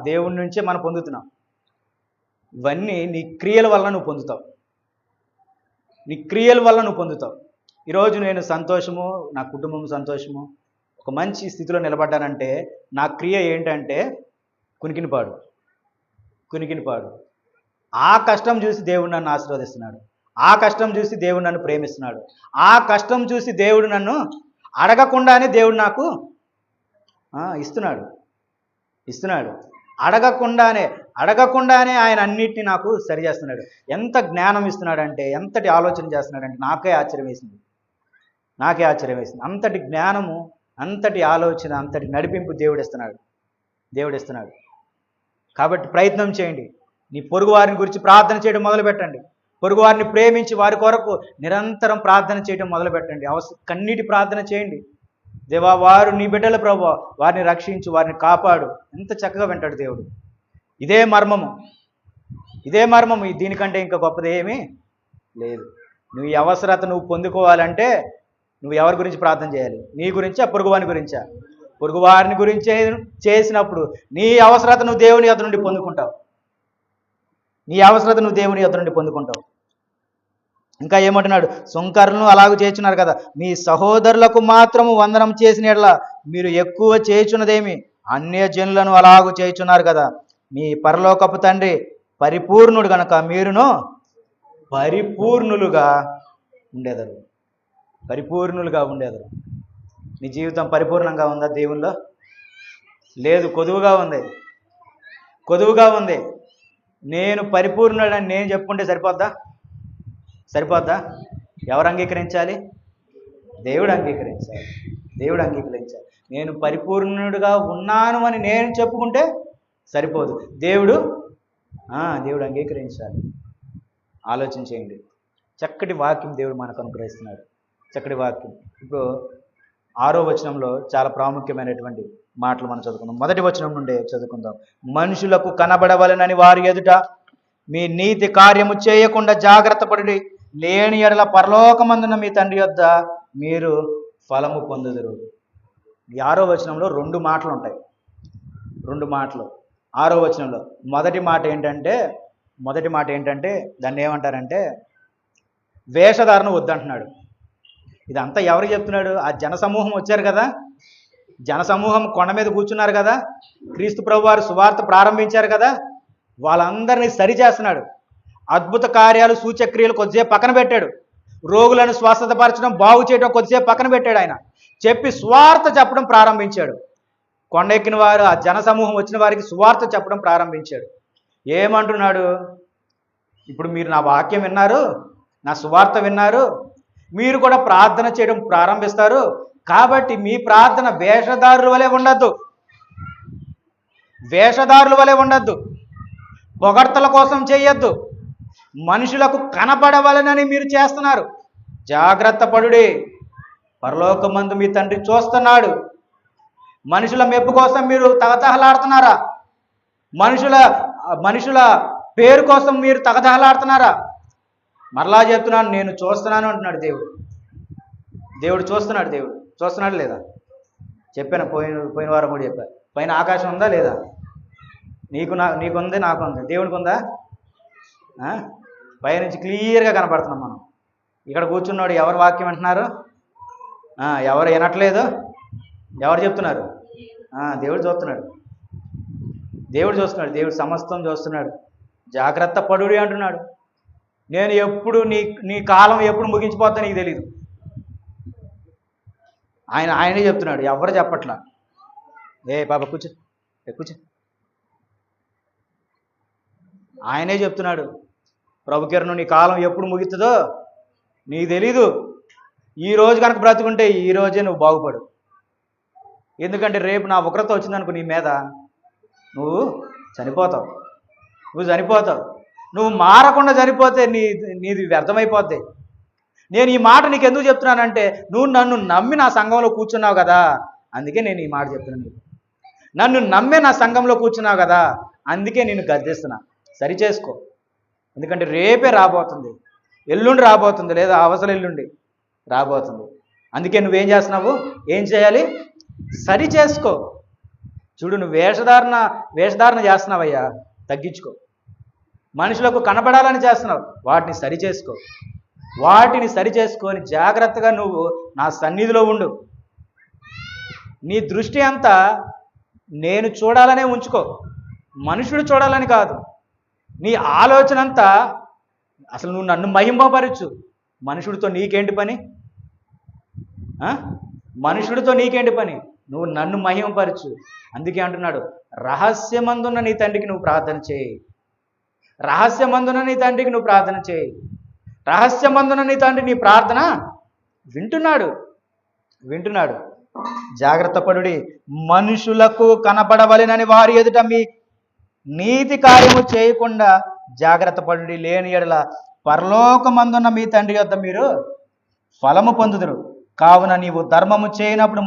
దేవుని నుంచే మనం పొందుతున్నాం. ఇవన్నీ నీ క్రియల వల్ల నువ్వు పొందుతావు. ఈరోజు నేను సంతోషము, నా కుటుంబం సంతోషము, ఒక మంచి స్థితిలో నిలబడ్డానంటే నా క్రియ ఏంటంటే కునికినిపాడు. ఆ కష్టం చూసి దేవుడు నన్ను ఆశీర్వదిస్తున్నాడు. ఆ కష్టం చూసి దేవుడు నన్ను ప్రేమిస్తున్నాడు. ఆ కష్టం చూసి దేవుడు నన్ను అడగకుండానే దేవుడు నాకు ఇస్తున్నాడు. అడగకుండానే ఆయన అన్నిటినీ నాకు సరి చేస్తున్నాడు. ఎంత జ్ఞానం ఇస్తున్నాడంటే, ఎంతటి ఆలోచన చేస్తున్నాడంటే నాకే ఆశ్చర్యం వేసింది. అంతటి జ్ఞానము, అంతటి ఆలోచన, అంతటి నడిపింపు దేవుడిస్తున్నాడు. కాబట్టి ప్రయత్నం చేయండి. నీ పొరుగు వారిని గురించి ప్రార్థన చేయడం మొదలుపెట్టండి. పొరుగు వారిని ప్రేమించి వారి కొరకు నిరంతరం ప్రార్థన చేయడం మొదలుపెట్టండి. కన్నీటి ప్రార్థన చేయండి. దేవా, వారు నీ బిడ్డల ప్రభువా, వారిని రక్షించు, వారిని కాపాడు. ఎంత చక్కగా వింటాడు దేవుడు. ఇదే మర్మము. దీనికంటే ఇంకా గొప్పది ఏమీ లేదు. నువ్వు ఈ అవసరత నువ్వు పొందుకోవాలంటే నువ్వు ఎవరి గురించి ప్రార్థన చేయాలి? నీ గురించా, పొరుగువాని గురించా? పొరుగువారిని గురించి చేసినప్పుడు నీ అవసరత నువ్వు దేవుని యొద్ద నుండి పొందుకుంటావు. ఇంకా ఏమంటున్నాడు? సుంకరులను అలాగూ చేయుచున్నారు కదా, మీ సహోదరులకు మాత్రము వందనం చేసిన యెడల మీరు ఎక్కువ చేయుచున్నదేమి? అన్యజనులను అలాగూ చేయుచున్నారు కదా. మీ పరలోకపు తండ్రి పరిపూర్ణుడు గనక మీరును పరిపూర్ణులుగా ఉండేదరు. నీ జీవితం పరిపూర్ణంగా ఉందా దేవుల్లో? లేదు, కొదువుగా ఉంది. నేను పరిపూర్ణుడని నేను చెప్పుకుంటే సరిపోద్దా? ఎవరు అంగీకరించాలి? దేవుడు అంగీకరించాలి. నేను పరిపూర్ణుడిగా ఉన్నాను అని నేను చెప్పుకుంటే సరిపోదు. దేవుడు అంగీకరించాలి. ఆలోచన చేయండి. చక్కటి వాక్యం దేవుడు మనకు అనుగ్రహిస్తున్నాడు. చక్కటి వాక్యం. ఇప్పుడు 6వ వచనంలో చాలా ప్రాముఖ్యమైనటువంటి మాటలు మనం చదువుకుందాం. 1వ వచనం నుండే చదువుకుందాం. మనుషులకు కనబడవలెనని వారి ఎదుట మీ నీతి కార్యము చేయకుండా జాగ్రత్త పడి, లేని ఎడల పరలోకమందున మీ తండ్రి యొద్ద మీరు ఫలము పొందుదురు. ఈ 6వ వచనంలో 2 మాటలు ఉంటాయి. 2 మాటలు 6వ వచనంలో. మొదటి మాట ఏంటంటే దాన్ని ఏమంటారంటే వేషధారణ వద్దంటున్నాడు. ఇదంతా ఎవరికి చెప్తున్నాడు? ఆ జనసమూహం వచ్చారు కదా, జనసమూహం కొండ మీద కూర్చున్నారు కదా, క్రీస్తు ప్రభువారు సువార్త ప్రారంభించారు కదా, వాళ్ళందరినీ సరిచేస్తున్నాడు. అద్భుత కార్యాలు, సూచక్రియలు కొద్దిసేపు పక్కన పెట్టాడు. రోగులను స్వస్థతపరచడం, బాగు చేయడం కొద్దిసేపు పక్కన పెట్టాడు. ఆయన చెప్పి సువార్త చెప్పడం ప్రారంభించాడు. కొండ ఎక్కిన వారు, ఆ జనసమూహం వచ్చిన వారికి సువార్త చెప్పడం ప్రారంభించాడు. ఏమంటున్నాడు? ఇప్పుడు మీరు నా వాక్యం విన్నారు, నా సువార్త విన్నారు, మీరు కూడా ప్రార్థన చేయడం ప్రారంభిస్తారు. కాబట్టి మీ ప్రార్థన వేషధారుల వలె ఉండద్దు. పొగడ్తల కోసం చేయొద్దు. మనుషులకు కనపడవలనని మీరు చేస్తున్నారు. జాగ్రత్త పడుడి, పరలోకమందు మీ తండ్రి చూస్తున్నాడు. మనుషుల మెప్పు కోసం మీరు తగతహలాడుతున్నారా? మనుషుల పేరు కోసం మీరు తగతహలాడుతున్నారా? మరలా చెప్తున్నాను, నేను చూస్తున్నాను అంటున్నాడు దేవుడు చూస్తున్నాడు లేదా? చెప్పాను, పోయిన వారం కూడా చెప్పాను. పైన ఆకాశం ఉందా లేదా? నీకుంది, నాకుంది. దేవుడికి ఉందా? పైనుంచి క్లియర్గా కనపడుతున్నాం మనం. ఇక్కడ కూర్చున్నాడు, ఎవరు వాక్యం అంటున్నారు? ఎవరు వినట్లేదు? ఎవరు చెప్తున్నారు? దేవుడు చూస్తున్నాడు. దేవుడు సమస్తం చూస్తున్నాడు. జాగ్రత్త పడుడి అంటున్నాడు. నేను ఎప్పుడు నీ కాలం ఎప్పుడు ముగించిపోతా నీకు తెలీదు. ఆయనే చెప్తున్నాడు, ఎవరు చెప్పట్లా. పాప కూర్చో. ఆయనే చెప్తున్నాడు, ప్రభు కిరణ్, నీ కాలం ఎప్పుడు ముగుతుందో నీకు తెలీదు. ఈ రోజు కనుక బ్రతుకుంటే ఈ రోజే నువ్వు బాగుపడు. ఎందుకంటే రేపు నా ఉగ్రత వచ్చిందనుకో నీ మీద, నువ్వు చనిపోతావు. నువ్వు మారకుండా చనిపోతే నీది వ్యర్థమైపోద్ది. నేను ఈ మాట నీకు ఎందుకు చెప్తున్నానంటే, నువ్వు నన్ను నమ్మి నా సంఘంలో కూర్చున్నావు కదా, అందుకే నేను ఈ మాట చెప్తున్నాను. నన్ను నమ్మే నా సంఘంలో కూర్చున్నావు కదా, అందుకే నేను గద్దిస్తున్నా. సరి చేసుకో. ఎందుకంటే రేపే రాబోతుంది, ఎల్లుండి రాబోతుంది, లేదా అవసరం ఎల్లుండి రాబోతుంది. అందుకే నువ్వేం చేస్తున్నావు? ఏం చేయాలి? సరి చేసుకో. చూడు, నువ్వు వేషధారణ చేస్తున్నావయ్యా, తగ్గించుకో. మనుషులకు కనపడాలని చేస్తున్నావు, వాటిని సరి చేసుకొని జాగ్రత్తగా నువ్వు నా సన్నిధిలో ఉండు. నీ దృష్టి అంతా నేను చూడాలనే ఉంచుకో, మనుషుడు చూడాలని కాదు. నీ ఆలోచన అంతా అసలు నువ్వు నన్ను మహింపపరచు. మనుషుడితో నీకేంటి పని? మనుషుడితో నీకేంటి పని? నువ్వు నన్ను మహింపరచు. అందుకే అంటున్నాడు, రహస్యమందున్న నీ తండ్రికి నువ్వు ప్రార్థన చేయి. రహస్యమందున్న నీ తండ్రికి నువ్వు ప్రార్థన చేయి. రహస్యమందున్న నీ తండ్రి నీ ప్రార్థన వింటున్నాడు. జాగ్రత్త పడుడి, మనుషులకు కనపడవలెనని వారి ఎదుట మీ నీతి కార్యము చేయకుండా జాగ్రత్త పడుడి. లేని ఎడల పరలోకమందున్న మీ తండ్రి వద్ద మీరు ఫలము పొందుదురు. కావున నీవు ధర్మము చేయనప్పుడు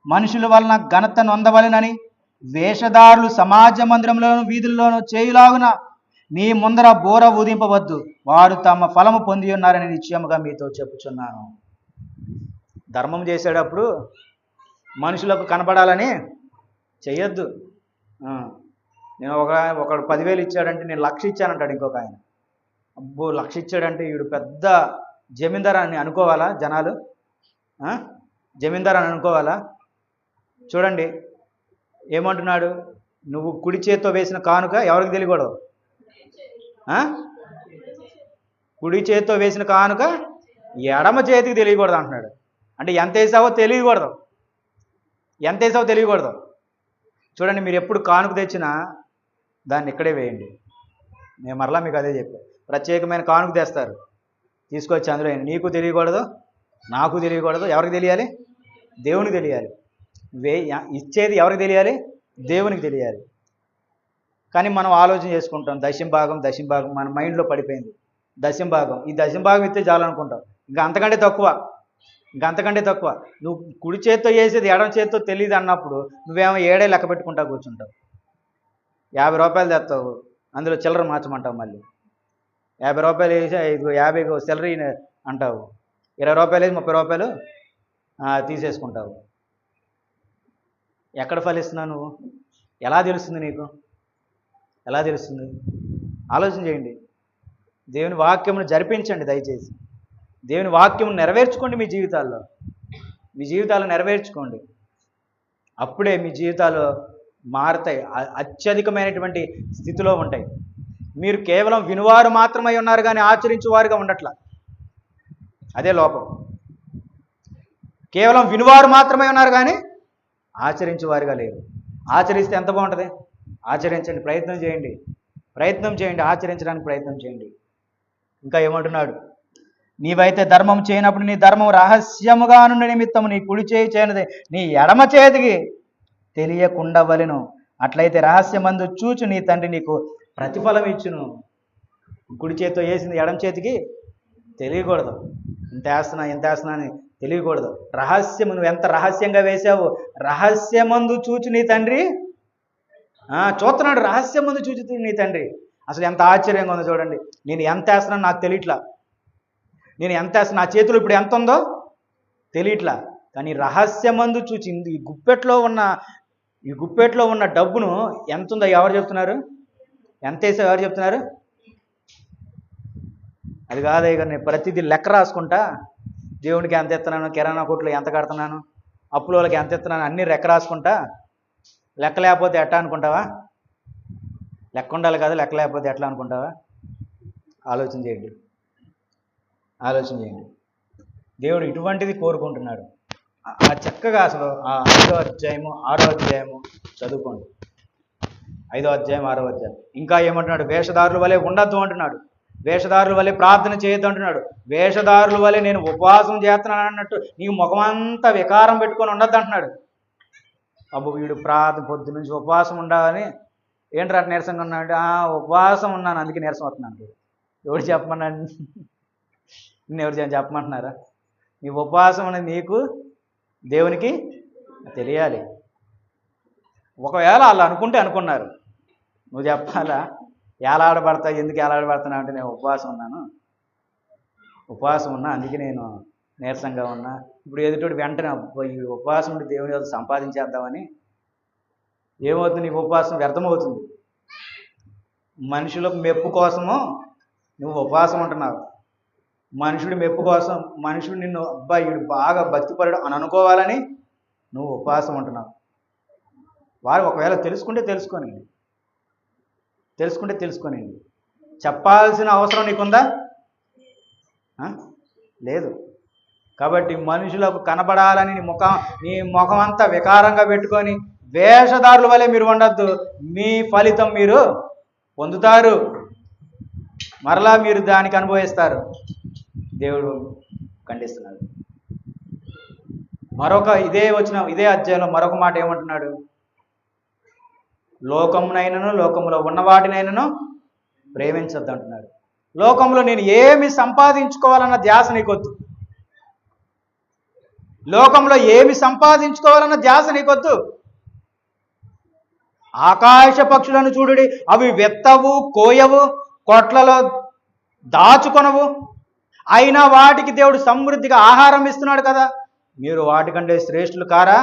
మనుషుల వలన ఘనత నొందవలెనని వేషధారులు సమాజ మందిరంలోను వీధుల్లోనూ చేయులాగున నీ ముందర బోర ఊదింపవద్దు. వారు తమ ఫలము పొంది ఉన్నారని నిశ్చయముగా మీతో చెప్పుచున్నాను. ధర్మం చేసేటప్పుడు మనుషులకు కనపడాలని చెయ్యొద్దు. నేను ఒకడు 10,000 ఇచ్చాడంటే నేను 1,00,000 ఇచ్చానంటాడు ఇంకొక ఆయన. అబ్బో 1,00,000 ఇచ్చాడంటే వీడు పెద్ద జమీందార్ అని అనుకోవాలా జనాలు? జమీందార్ అని అనుకోవాలా? చూడండి ఏమంటున్నాడు, నువ్వు కుడి చేత్తో వేసిన కానుక ఎవరికి తెలియకూడదు. కుడి చేత్తో వేసిన కానుక ఎడమ చేతికి తెలియకూడదు అంటున్నాడు. అంటే ఎంత వేసావో తెలియకూడదు. చూడండి, మీరు ఎప్పుడు కానుక తెచ్చినా దాన్ని ఇక్కడే వేయండి. నేను మరలా మీకు అదే చెప్పాను. ప్రత్యేకమైన కానుక తెస్తారు, తీసుకొచ్చి అందులో నీకు తెలియకూడదు, నాకు తెలియకూడదు. ఎవరికి తెలియాలి? దేవునికి తెలియాలి. ఇచ్చేది ఎవరికి తెలియాలి? దేవునికి తెలియాలి. కానీ మనం ఆలోచన చేసుకుంటాం, దశంభాగం మన మైండ్లో పడిపోయింది. దశంభాగం, ఈ దశంభాగం ఇస్తే చాలనుకుంటాం. ఇంకా అంతకంటే తక్కువ. నువ్వు కుడి చేత్తో వేసేది ఎడమ చేత్తో తెలియదు అన్నప్పుడు నువ్వేమో ఏడే లెక్క పెట్టుకుంటా కూర్చుంటావు. 50 రూపాయలు తెస్తావు, అందులో చిల్లర మార్చమంటావు. మళ్ళీ 50 రూపాయలు వేసి 50 చిల్లర అంటావు. 20 రూపాయలు వేసి 30 రూపాయలు తీసేసుకుంటావు. ఎక్కడ ఫలిస్తున్నావు నువ్వు? ఎలా తెలుస్తుంది నీకు? ఎలా తెలుస్తుంది? ఆలోచన చేయండి. దేవుని వాక్యమును జరిపించండి దయచేసి. దేవుని వాక్యమును నెరవేర్చుకోండి మీ జీవితాల్లో నెరవేర్చుకోండి. అప్పుడే మీ జీవితాలు మారుతాయి, అత్యధికమైనటువంటి స్థితిలో ఉంటాయి. మీరు కేవలం వినువారు మాత్రమై ఉన్నారు కానీ ఆచరించువారుగా ఉండట్లా. అదే లోపం. కేవలం వినువారు మాత్రమే ఉన్నారు కానీ ఆచరించేవారుగా లేరు. ఆచరిస్తే ఎంత బాగుంటుంది? ఆచరించండి, ప్రయత్నం చేయండి, ఆచరించడానికి ప్రయత్నం చేయండి. ఇంకా ఏమంటున్నాడు, నీవైతే ధర్మం చేయనప్పుడు నీ ధర్మం రహస్యముగా నుండి నిమిత్తము నీ కుడి చేయి చేయనిది నీ ఎడమ చేతికి తెలియకుండవలెను. అట్లయితే రహస్యమందు చూచు నీ తండ్రి నీకు ప్రతిఫలం ఇచ్చును. కుడి చేతితో వేసింది ఎడమ చేతికి తెలియకూడదు. ఇంత వేస్తున్నా అని తెలియకూడదు. రహస్యము, నువ్వు ఎంత రహస్యంగా వేసావు, రహస్యమందు చూచు నీ తండ్రి చూస్తున్నాడు. రహస్యమందు చూచు నీ తండ్రి. అసలు ఎంత ఆశ్చర్యంగా ఉందో చూడండి. నేను ఎంత వేస్తున్నాను నాకు తెలియట్లా. నేను ఎంత వేస్తున్నా, నా చేతిలో ఇప్పుడు ఎంత ఉందో తెలియట్లా. కానీ రహస్యమందు చూచి ఈ గుప్పెట్లో ఉన్న డబ్బును ఎంత ఉందో ఎవరు చెప్తున్నారు? ఎంత వేసావు ఎవరు చెప్తున్నారు? అది కాదు. ఇక నేను ప్రతిదీ లెక్క రాసుకుంటా, దేవునికి ఎంత ఎత్తున్నాను, కిరాణా కొట్లో ఎంత కడుతున్నాను, అప్పుల వాళ్ళకి ఎంత ఎత్తున్నాను, అన్నీ లెక్క రాసుకుంటా. లెక్క లేకపోతే ఎట్లా అనుకుంటావా? లెక్క ఉండాలి కదా, లెక్క లేకపోతే ఎట్లా అనుకుంటావా? ఆలోచన చేయండి. దేవుడు ఇటువంటిది కోరుకుంటున్నాడు. చక్కగా అసలు 5వ అధ్యాయము 6వ అధ్యాయము చదువుకోండి. 5వ అధ్యాయం 6వ అధ్యాయం. ఇంకా ఏమంటున్నాడు? వేషధారుల వలె ఉండద్దు అంటున్నాడు. వేషధారుల వలె ప్రార్థన చేయొద్దు అంటున్నాడు. వేషధారుల వలె నేను ఉపవాసం చేస్తున్నాను అన్నట్టు నీకు ముఖమంతా వికారం పెట్టుకొని ఉండద్దు అంటున్నాడు. అబ్బు వీడు పొద్దు నుంచి ఉపవాసం ఉండాలని ఏంట్రా నీరసంగా ఉన్నాడు? ఉపవాసం ఉన్నాను అందుకే నీరసం అవుతున్నాను. ఎవరు చెప్పమన్నాడు? ఎవరు చెప్పమంటున్నారా? నీ ఉపవాసం అనేది నీకు దేవునికి తెలియాలి. ఒకవేళ వాళ్ళు అనుకున్నారు, నువ్వు చెప్పాలా? ఏలాడబడతావు, ఎందుకు ఏలాడబడుతున్నావు అంటే నేను ఉపవాసం ఉన్నా అందుకే నేను నీరసంగా ఉన్నా. ఇప్పుడు ఎదుటోడు వెంటనే ఈ ఉపవాసం ఉండి దేవుని సంపాదించేద్దామని ఏమవుతుంది? నీకు ఉపవాసం వ్యర్థమవుతుంది. మనుషులకు మెప్పు కోసము నువ్వు ఉపవాసం ఉంటున్నావు. మనుషుడి మెప్పు కోసం, మనుషుడు నిన్ను వీడు బాగా భక్తిపరుడు అని అనుకోవాలని నువ్వు ఉపవాసం ఉంటున్నావు. వారు ఒకవేళ తెలుసుకుంటే తెలుసుకోనండి. చెప్పాల్సిన అవసరం నీకుందా? లేదు. కాబట్టి మనుషులకు కనబడాలని నీ ముఖం అంతా వికారంగా పెట్టుకొని వేషధారుల వలె మీరు ఉండొద్దు. మీ ఫలితం మీరు పొందుతారు, మరలా మీరు దానికి అనుభవిస్తారు. దేవుడు ఖండిస్తున్నాడు. ఇదే అధ్యాయంలో మరొక మాట ఏమంటున్నాడు? లోకమునైనను లోకములో ఉన్న వాటినైనను ప్రేమించొద్దు అంటున్నాడు. లోకంలో నేను ఏమి సంపాదించుకోవాలన్న ధ్యాస నీకొద్దు. లోకంలో ఏమి సంపాదించుకోవాలన్న ధ్యాస నీకొద్దు. ఆకాశ పక్షులను చూడుడి, అవి వెత్తవు, కోయవు, కొట్లలో దాచుకొనవు, అయినా వాటికి దేవుడు సమృద్ధిగా ఆహారం ఇస్తున్నాడు కదా. మీరు వాటికంటే శ్రేష్ఠులు కారా?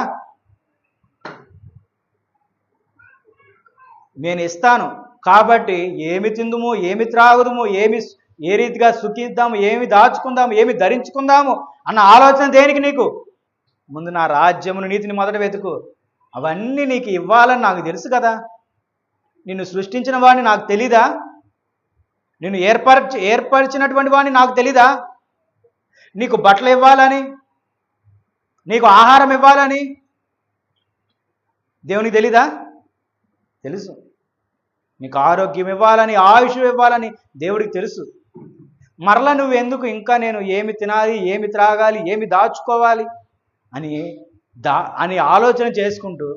నేను ఇస్తాను కాబట్టి ఏమి తిందుము, ఏమి త్రాగుదుము, ఏ రీతిగా సుఖిద్దాము, ఏమి దాచుకుందాము, ఏమి ధరించుకుందాము అన్న ఆలోచన దేనికి నీకు? ముందు నా రాజ్యమును నీతిని మొదట వెతుకు. అవన్నీ నీకు ఇవ్వాలని నాకు తెలుసు కదా. నిన్ను సృష్టించిన వాడిని నాకు తెలీదా? నిన్ను ఏర్పరిచినటువంటి వాడిని నాకు తెలీదా? నీకు బట్టలు ఇవ్వాలని, నీకు ఆహారం ఇవ్వాలని దేవునికి తెలీదా? తెలుసు. నీకు ఆరోగ్యం ఇవ్వాలని, ఆయుష్ ఇవ్వాలని దేవుడికి తెలుసు. మరలా నువ్వెందుకు ఇంకా నేను ఏమి తినాలి, ఏమి త్రాగాలి, ఏమి దాచుకోవాలి అని ఆలోచన చేసుకుంటూ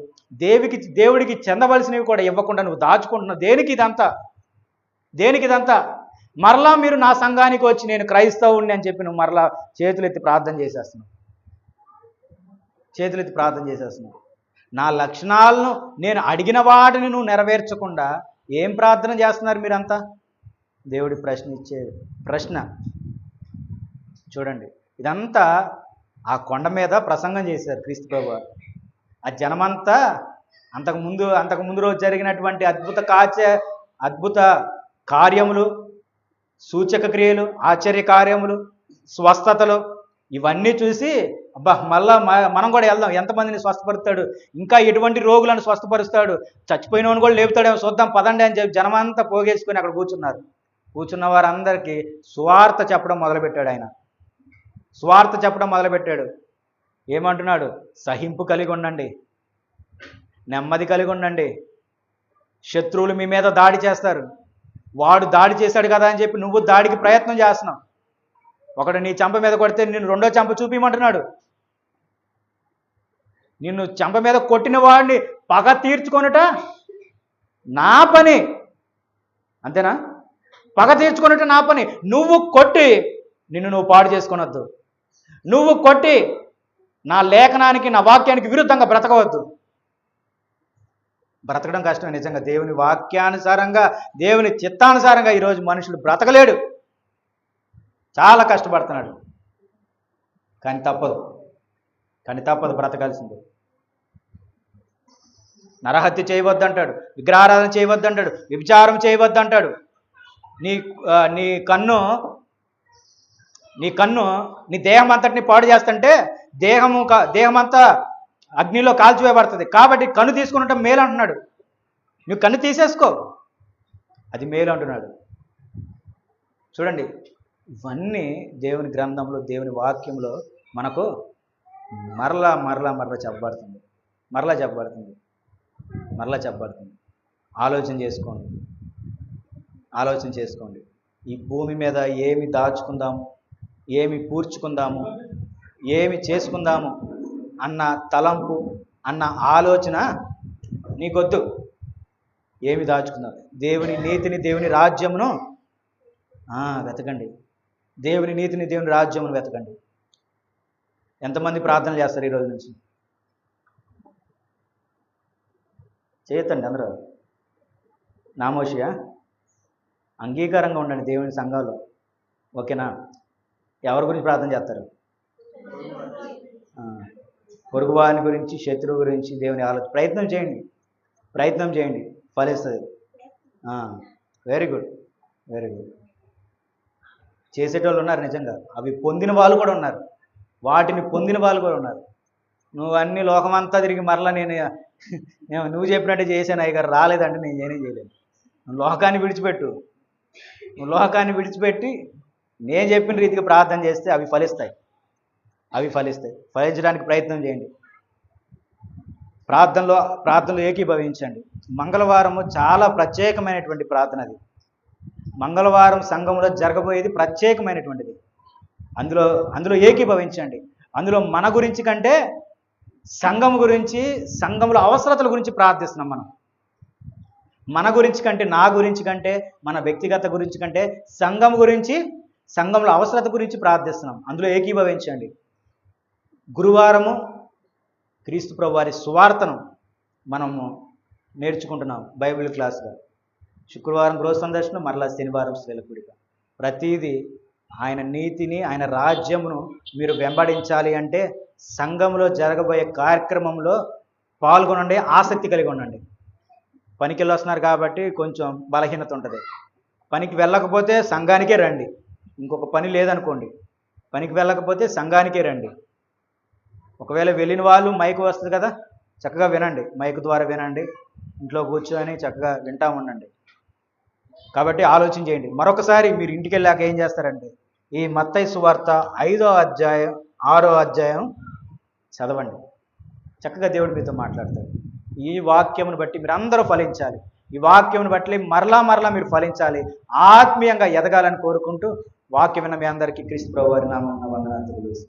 దేవుడికి చెందవలసినవి కూడా ఇవ్వకుండా నువ్వు దాచుకుంటున్నావు. దేనికి ఇదంతా? మరలా మీరు నా సంఘానికి వచ్చి నేను క్రైస్తవుణ్ణి అని చెప్పి నువ్వు మరలా చేతులెత్తి ప్రార్థన చేసేస్తున్నావు. నా లక్షణాలను నేను అడిగిన వాటిని నువ్వు నెరవేర్చకుండా ఏం ప్రార్థన చేస్తున్నారు మీరంతా? దేవుడి ప్రశ్న చూడండి. ఇదంతా ఆ కొండ మీద ప్రసంగం చేశారు క్రీస్తు ప్రభు. ఆ జనమంతా అంతకు ముందు రోజు జరిగినటువంటి అద్భుత కార్యములు, సూచక క్రియలు, ఆశ్చర్య కార్యములు, స్వస్థతలు ఇవన్నీ చూసి అబ్బా మళ్ళా మనం కూడా వెళ్దాం, ఎంతమందిని స్వస్థపరుస్తాడు, ఇంకా ఎటువంటి రోగులను స్వస్థపరుస్తాడు, చచ్చిపోయిన వాడిని కూడా లేపుతాడేమో చూద్దాం పదండి అని చెప్పి జనమంతా పోగేసుకొని అక్కడ కూర్చున్న వారందరికీ సువార్త చెప్పడం మొదలుపెట్టాడు. ఏమంటున్నాడు? సహింపు కలిగి ఉండండి, నెమ్మది కలిగి ఉండండి. శత్రువులు మీ మీద దాడి చేస్తారు. వాడు దాడి చేశాడు కదా అని చెప్పి నువ్వు దాడికి ప్రయత్నం చేస్తున్నావు. ఒకడు నీ చెంప మీద కొడితే నిన్ను రెండో చెంప చూపించమంటున్నాడు. నిన్ను చెంప మీద కొట్టిన వాడిని పగ తీర్చుకొనుట నా పని. అంతేనా? పగ తీర్చుకొనుట నా పని. నువ్వు కొట్టి నువ్వు పాడు చేసుకొనొద్దు. నువ్వు కొట్టి నా లేఖనానికి, నా వాక్యానికి విరుద్ధంగా బ్రతకవద్దు. బ్రతకడం కష్టం నిజంగా. దేవుని వాక్యానుసారంగా, దేవుని చిత్తానుసారంగా ఈరోజు మనుషులు బ్రతకలేడు. చాలా కష్టపడుతున్నాడు. కానీ తప్పదు బ్రతకాల్సిందే. నరహత్య చేయవద్దంటాడు, విగ్రహారాధన చేయవద్దంటాడు, వ్యభిచారం చేయవద్దంటాడు. నీ కన్ను నీ దేహం అంతటిని పాడు చేస్తుంటే దేహమంతా అగ్నిలో కాల్చివేయబడుతుంది. కాబట్టి కన్ను తీసుకున్నట్టు మేలు అంటున్నాడు. నువ్వు కన్ను తీసేసుకో, అది మేలు అంటున్నాడు. చూడండి, ఇవన్నీ దేవుని గ్రంథంలో, దేవుని వాక్యంలో మనకు మరలా చెప్పబడుతుంది. ఆలోచన చేసుకోండి. ఈ భూమి మీద ఏమి దాచుకుందాము, ఏమి పూడ్చుకుందాము, ఏమి చేసుకుందాము అన్న తలంపు, అన్న ఆలోచన నీకొద్దు. ఏమి దాచుకుందాం? దేవుని నీతిని, దేవుని రాజ్యమును వెతకండి. దేవుని నీతిని, దేవుని రాజ్యమును వెతకండి. ఎంతమంది ప్రార్థన చేస్తారు ఈరోజు నుంచి? చేయొద్దండి అందరూ. నామోషియా? అంగీకారంగా ఉండండి దేవుని సంఘాలు. ఓకేనా? ఎవరి గురించి ప్రార్థన చేస్తారు? పొరుగువాని గురించి, శత్రువు గురించి దేవుని ఆలోచన ప్రయత్నం చేయండి, ఫలిస్తుంది. Very good. చేసేటోళ్ళు ఉన్నారు నిజంగా. అవి పొందిన వాళ్ళు కూడా ఉన్నారు, వాటిని పొందిన వాళ్ళు కూడా ఉన్నారు. నువ్వు అన్ని లోకమంతా తిరిగి మరలా నువ్వు చెప్పినట్టు చేశాను అయ్యగారు, రాలేదంటే నేను ఏమీ చేయలేదు. నువ్వు లోకాన్ని విడిచిపెట్టు. నువ్వు లోకాన్ని విడిచిపెట్టి నేను చెప్పిన రీతికి ప్రార్థన చేస్తే అవి ఫలిస్తాయి. ఫలించడానికి ప్రయత్నం చేయండి. ప్రార్థనలో ఏకీభవించండి. మంగళవారము చాలా ప్రత్యేకమైనటువంటి ప్రార్థన అది. మంగళవారం సంఘంలో జరగబోయేది ప్రత్యేకమైనటువంటిది. అందులో ఏకీభవించండి. అందులో మన గురించి కంటే సంఘం గురించి, సంఘంలో అవసరతల గురించి ప్రార్థిస్తున్నాం మనం. మన గురించి కంటే, నా గురించి కంటే, మన వ్యక్తిగత గురించి కంటే సంఘం గురించి, సంఘంలో అవసరత గురించి ప్రార్థిస్తున్నాం. అందులో ఏకీభవించండి. గురువారము క్రీస్తు ప్రభు వారి సువార్తను మనము నేర్చుకుంటున్నాం బైబిల్ క్లాస్గా. శుక్రవారం గృహ సందర్శనం, మరలా శనివారం స్త్రీల కూడిక. ప్రతీది ఆయన నీతిని, ఆయన రాజ్యమును మీరు వెంబడించాలి అంటే సంఘంలో జరగబోయే కార్యక్రమంలో పాల్గొనండి, ఆసక్తి కలిగి ఉండండి. పనికి వెళ్ళొస్తున్నారు కాబట్టి కొంచెం బలహీనత ఉంటుంది. పనికి వెళ్ళకపోతే సంఘానికే రండి. ఇంకొక పని లేదనుకోండి, పనికి వెళ్ళకపోతే సంఘానికే రండి. ఒకవేళ వెళ్ళిన వాళ్ళు మైకు వస్తుంది కదా, చక్కగా వినండి, మైకు ద్వారా వినండి. ఇంట్లో కూర్చొని చక్కగా వింటా ఉండండి. కాబట్టి ఆలోచన చేయండి. మరొకసారి మీరు ఇంటికి వెళ్ళాక ఏం చేస్తారంటే ఈ మత్తయి సువార్త 5వ అధ్యాయం 6వ అధ్యాయం చదవండి. చక్కగా దేవుడు మీతో మాట్లాడతాడు. ఈ వాక్యమును బట్టి మీరు అందరూ ఫలించాలి. ఈ వాక్యమును బట్టి మరలా మీరు ఫలించాలి. ఆత్మీయంగా ఎదగాలని కోరుకుంటూ వాక్యం విన్న మీ అందరికీ క్రీస్తు ప్రభువు వారి నామమున వందనాలు తెలియజేస్తున్నాను.